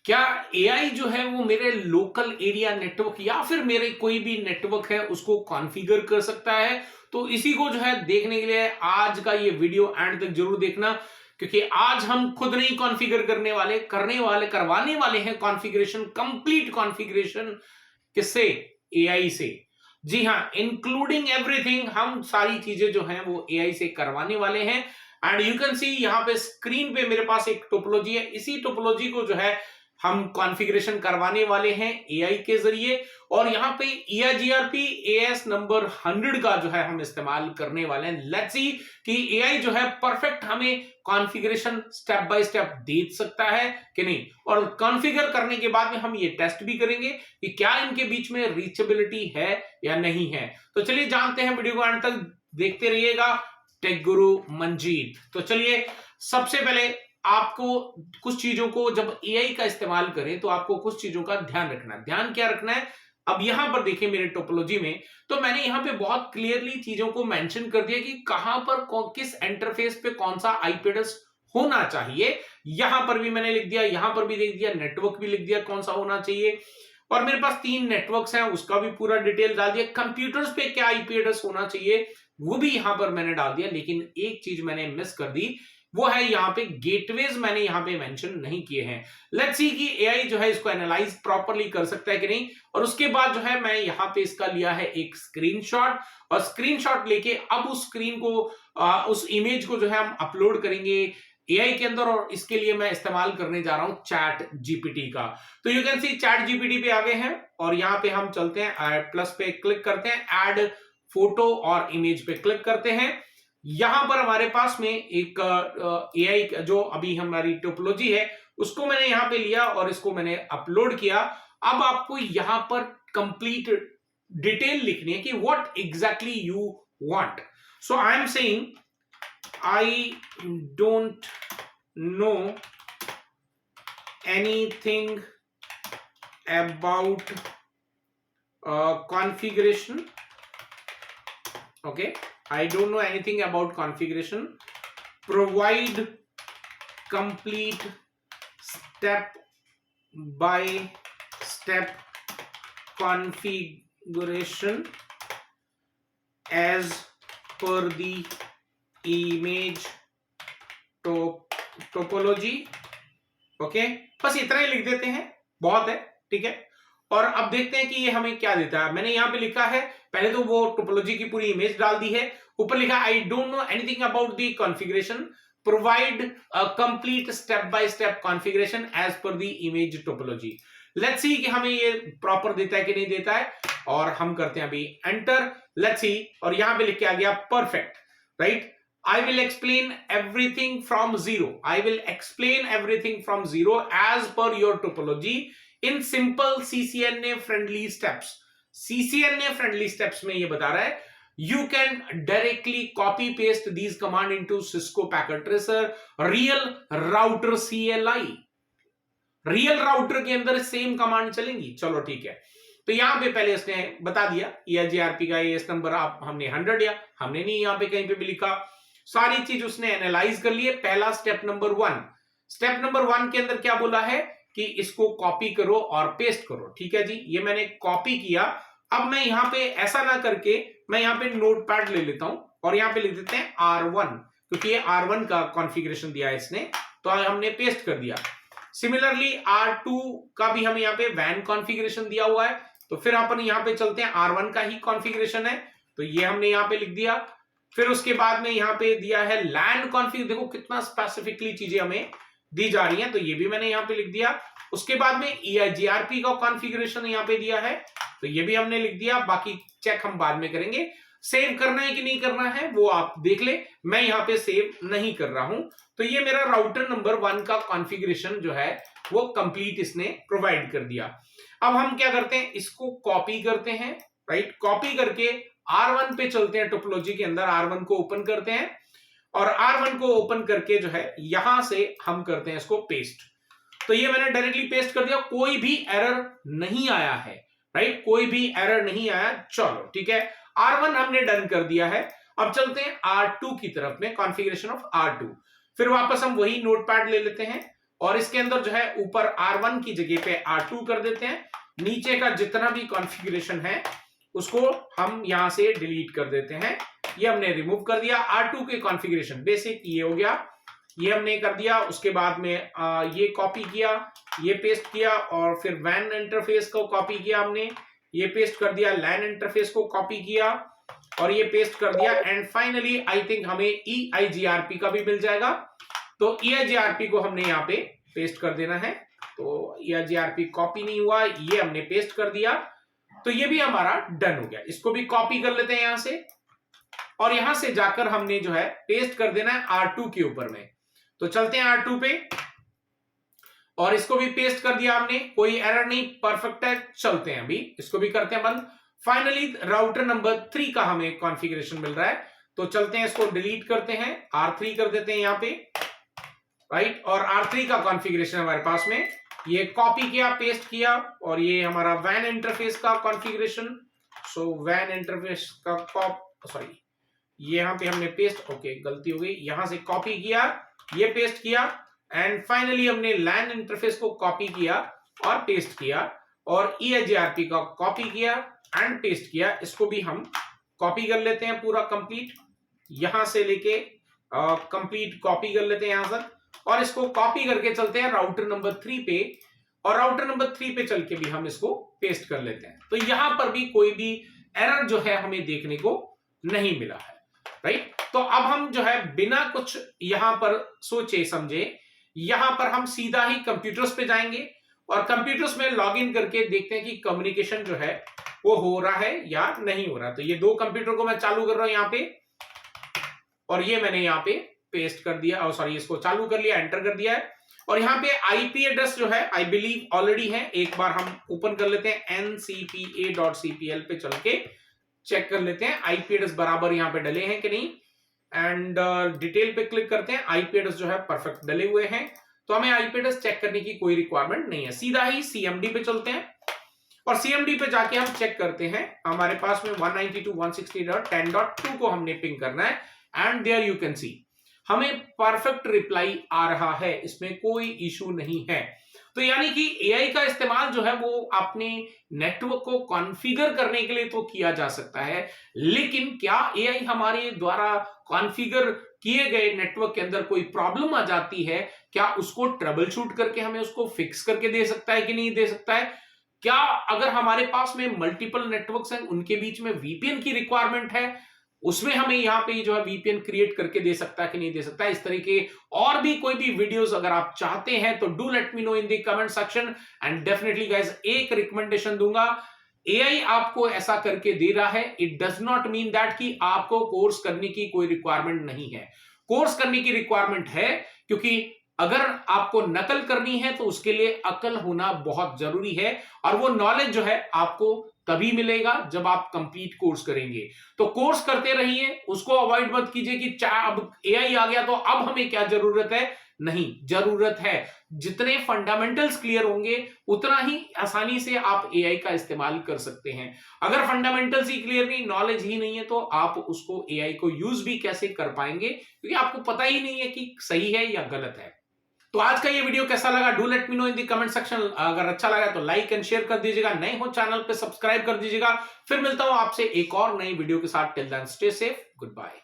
क्या एआई जो है वो मेरे लोकल एरिया नेटवर्क या फिर मेरे कोई भी नेटवर्क है उसको कॉन्फ़िगर कर सकता है? तो इसी को जो है देखने के लिए आज का ये वीडियो एंड तक जरूर देखना, क्योंकि आज हम खुद नहीं कॉन्फ़िगर करवाने वाले हैं कॉन्फ़िगरेशन, कंप्लीट कॉन्फ़िगरेशन। किससे? एआई से। जी हां, इंक्लूडिंग एवरीथिंग, हम सारी चीजें जो हैं वो एआई से करवाने वाले हैं। एंड यू कैन सी यहाँ पे स्क्रीन पे मेरे पास एक टोपोलॉजी है। इसी टोपोलॉजी को जो है हम कॉन्फ़िगरेशन करवाने वाले हैं एआई के जरिए, और यहाँ पे EIGRP AS नंबर 100 का जो है हम इस्तेमाल करने वाले हैं। लेट्स सी कि एआई जो है परफेक्ट हमें कॉन्फ़िगरेशन स्टेप बाय स्टेप दे सकता है कि नहीं, और कॉन्फ़िगर करने के बाद में हम ये टेस्ट भी करेंगे कि क्या इनके बीच में रीचेबिलिटी है या नहीं है। तो चलिए जानते हैं, वीडियो को अंत तक देखते रहिएगा। टेक गुरु मंजीत। तो चलिए, सबसे पहले आपको कुछ चीजों को, जब एआई का इस्तेमाल करें तो आपको कुछ चीजों का ध्यान क्या रखना है। अब यहां पर देखिए मेरे टोपोलॉजी में, तो मैंने यहां पे बहुत क्लियरली चीजों को मेंशन कर दिया कि कहां पर किस इंटरफेस पे कौन सा आईपी एड्रेस होना चाहिए। यहां पर भी मैंने लिख दिया, यहां पर भी लिख दिया, नेटवर्क भी लिख दिया कौन सा होना चाहिए। और मेरे पास 3 नेटवर्क्स हैं, उसका भी पूरा डिटेल डाल दिया। कंप्यूटर्स पे क्या आईपी एड्रेस होना चाहिए वो भी यहां पर मैंने डाल दिया। लेकिन एक चीज मैंने मिस कर दी, वो है यहाँ पे गेटवेज मैंने यहाँ पे मेंशन नहीं किए हैं। लेट्स सी कि एआई जो है इसको एनालाइज प्रॉपर्ली कर सकता है कि नहीं। और उसके बाद जो है मैं यहाँ पे इसका लिया है एक स्क्रीनशॉट, और स्क्रीनशॉट लेके अब उस स्क्रीन को उस इमेज को जो है हम अपलोड करेंगे एआई के अंदर। और इसके लिए मैं इस्तेमाल करने जा रहा हूं चैट जीपीटी का। तो you can C chat GPT पे आ गए हैं, और यहाँ पे हम चलते हैं प्लस पे क्लिक करते हैं, ऐड फोटो और इमेज पे क्लिक करते हैं। यहां पर हमारे पास में एक एआई जो अभी हमारी टोपोलॉजी है उसको मैंने यहां पे लिया और इसको मैंने अपलोड किया। अब आपको यहां पर कंप्लीट डिटेल लिखनी है कि what exactly you want. So I am saying I don't know anything about configuration. Okay, I don't know anything about configuration. Provide complete step by step configuration as per the image topology. Okay, बस इतना ही लिख देते हैं, बहुत है, ठीक है। और अब देखते हैं कि ये हमें क्या देता है। मैंने यहां पे लिखा है, पहले तो वो टोपोलॉजी की पूरी इमेज डाल दी है, ऊपर लिखा I don't know anything about the configuration, provide a complete step by step configuration as per the image topology. Let's see कि हमें ये प्रॉपर देता है कि नहीं देता है, और हम करते हैं अभी एंटर। लेट्स सी, और यहां पे लिख के आ गया perfect, right. I will explain everything from zero. I will explain everything from zero as per your topology in simple CCNA friendly steps. CCNA friendly steps में ये बता रहा है, you can directly copy paste these command into Cisco Packet Tracer, Real Router CLI. Real Router के अंदर same command चलेंगी। चलो ठीक है, तो यहां पे पहले इसने बता दिया EIGRP का AS नंबर आप हमने 100 या हमने नहीं यहां पे कहीं पे भी लिखा, सारी चीज उसने एनालाइज कर लिए। पहला स्टेप नंबर 1, स्टेप नंबर 1 के अंदर क्या बोला है कि इसको कॉपी करो और पेस्ट करो। ठीक है जी, ये मैंने कॉपी किया। अब मैं यहां पे ऐसा ना करके मैं यहां पे नोटपैड ले लेता हूं और यहां पे लिख देते हैं R1, क्योंकि ये R1 का कॉन्फ़िगरेशन दिया है इसने, तो हमने पेस्ट कर दिया। सिमिलरली R2 का भी हमें यहाँ पे वैन कॉन्फ़िगरेशन दिया हुआ है, तो फिर अपन यहाँ पे चलते हैं, R1 का ही कॉन्फ़िगरेशन है, तो ये हमने यहाँ पे लिख दिया। फिर उसके बाद में यहाँ पे दिया है लैंड कॉन्फ़िग, देखो कितना स्पेसिफिकली चीजें हमें दी जा रही हैं, तो ये भी मैंने यहाँ पे लिख दिया। उसके बाद में EIGRP का कॉन्फ़िगरेशन यहाँ पे दिया है, तो ये भी हमने लिख दिया। बाकी चेक हम बाद में करेंगे, सेव करना है कि नहीं करना है वो आप देख ले, मैं यहाँ पे सेव नहीं कर रहा हूं। तो ये मेरा राउटर नंबर 1 का कॉन्फ़िगरेशन जो है वो कंप्लीट इसने प्रोवाइड कर दिया। अब हम क्या करते हैं, इसको कॉपी करते हैं, राइट। कॉपी करके R1 पे चलते हैं, टोपोलॉजी के अंदर R1 को ओपन करते हैं, और R1 को ओपन करके जो है यहां से हम करते हैं इसको पेस्ट। तो ये मैंने डायरेक्टली पेस्ट कर दिया, कोई भी एरर नहीं आया है, राइट, कोई भी एरर नहीं आया। चलो ठीक है, R1 हमने डन कर दिया है। अब चलते हैं R2 की तरफ में, कॉन्फ़िगरेशन ऑफ R2। फिर वापस हम वही नोटपैड ले लेते हैं और इसके अंदर जो है ऊपर R1 की जगह पे R2 कर देते हैं। नीचे का जितना भी कॉन्फ़िगरेशन है उसको हम यहां से डिलीट कर देते हैं। ये हमने रिमूव कर दिया। R2 के कॉन्फ़िगरेशन बेसिक ये हो गया, ये हमने कर दिया। उसके बाद में ये कॉपी किया, ये पेस्ट किया, और फिर वैन इंटरफेस को कॉपी किया हमने, ये पेस्ट कर दिया। लैन इंटरफेस को कॉपी किया और ये पेस्ट कर दिया। एंड फाइनली आई थिंक हमें EIGRP का भी मिल जाएगा, तो EIGRP को हमने यहाँ पे पेस्ट कर देना है। तो EIGRP कॉपी नहीं हुआ, ये हमने पेस्ट कर दिया, तो ये भी हमारा डन हो गया। इसको भी कॉपी कर लेते हैं यहां से, और यहां से जाकर हमने जो है पेस्ट कर देना है R2 के ऊपर में। तो चलते हैं R2 पे, और इसको भी पेस्ट कर दिया हमने, कोई एरर नहीं, परफेक्ट है। चलते हैं अभी इसको भी करते हैं बंद। फाइनली राउटर नंबर 3 का हमें कॉन्फ़िगरेशन मिल रहा है, तो चलते हैं इसको डिलीट करते हैं, R3 कर देते हैं यहां पे, राइट। और R3 का कॉन्फ़िगरेशन हमारे पास में, ये कॉपी किया, पेस्ट किया, और ये हमारा वैन इंटरफेस का कॉन्फ़िगरेशन। सो वैन इंटरफेस का सॉरी, ये यहां पे हमने पेस्ट, ओके गलती हो गई, यहां से कॉपी किया, ये पेस्ट किया, एंड फाइनली हमने लैन इंटरफेस को कॉपी किया और पेस्ट किया, और EIGRP का कॉपी किया एंड पेस्ट किया। इसको भी हम कॉपी कर लेते हैं पूरा कंप्लीट, यहां से लेके कंप्लीट कॉपी कर लेते हैं यहां से, और इसको कॉपी करके चलते हैं राउटर नंबर 3 पे, और राउटर नंबर 3 पे चल के भी हम इसको पेस्ट कर लेते हैं। तो यहां पर भी कोई भी एरर जो है हमें देखने को नहीं मिला है, राइट। तो अब हम जो है बिना कुछ यहां पर सोचे समझे, यहां पर हम सीधा ही कंप्यूटर्स पे जाएंगे, और कंप्यूटर्स में लॉगिन करके देखते हैं कि कम्युनिकेशन जो है वो हो रहा है या नहीं हो रहा। तो ये दो कंप्यूटर को मैं चालू कर रहा हूं यहां पे, और ये मैंने यहां पे पेस्ट कर दिया, और सॉरी इसको चालू कर लिया, एंटर कर दिया है। और यहाँ पे IP एड्रेस जो है आई बिलीव ऑलरेडी है, एक बार हम ओपन कर लेते हैं ncpa.cpl पे चल के चेक कर लेते हैं IP एड्रेस बराबर यहाँ पे डले हैं कि नहीं। एंड डिटेल पे क्लिक करते हैं, IP एड्रेस जो है परफेक्ट डले हुए हैं, तो हमें IP एड्रेस चेक करने की कोई रिक्वायरमेंट नहीं है। सीधा ही CMD पे चलते हैं, और CMD पे जाके हम चेक करते हैं, हमारे पास में 192.168.10.2 को हमने पिंग करना है, and there you can see हमें परफेक्ट रिप्लाई आ रहा है, इसमें कोई इशू नहीं है। तो यानी कि AI का इस्तेमाल जो है वो अपने नेटवर्क को कॉन्फ़िगर करने के लिए तो किया जा सकता है, लेकिन क्या AI हमारे द्वारा कॉन्फ़िगर किए गए नेटवर्क के अंदर कोई प्रॉब्लम आ जाती है, क्या उसको ट्रबल शूट करके हमें उसको फिक्स करके दे सकता है कि नहीं दे सकता है? क्या अगर हमारे पास में मल्टीपल नेटवर्क्स हैं, उनके बीच में VPN की रिक्वायरमेंट है, उसमें हमें यहाँ पे जो है VPN क्रिएट करके दे सकता है कि नहीं दे सकता है? इस तरीके और भी कोई भी वीडियोस अगर आप चाहते हैं तो do let me know in the comment section, and definitely guys एक रिकमेंडेशन दूंगा, AI आपको ऐसा करके दे रहा है, it does not mean that कि आपको कोर्स करने की कोई रिक्वायरमेंट नहीं है। कोर्स करने की रिक्वायरमेंट है, क्योंकि अगर आपको नकल करनी है तो उसके लिए अकल होना बहुत जरूरी है, और वो नॉलेज जो है आपको तभी मिलेगा जब आप कंप्लीट कोर्स करेंगे। तो कोर्स करते रहिए, उसको अवॉइड मत कीजिए कि अब AI आ गया तो अब हमें क्या जरूरत है। नहीं, जरूरत है। जितने फंडामेंटल्स क्लियर होंगे उतना ही आसानी से आप AI का इस्तेमाल कर सकते हैं। अगर फंडामेंटल्स ही क्लियर नहीं, नॉलेज ही नहीं है, तो आप उसको AI को यूज भी कैसे कर पाएंगे, क्योंकि आपको पता ही नहीं है कि सही है या गलत है। तो आज का ये वीडियो कैसा लगा, do let me know in the comment section. अगर अच्छा लगा तो लाइक एंड शेयर कर दीजिएगा, नए हो चैनल पे सब्सक्राइब कर दीजिएगा। फिर मिलता हूं आपसे एक और नई वीडियो के साथ। Till then stay safe, good bye.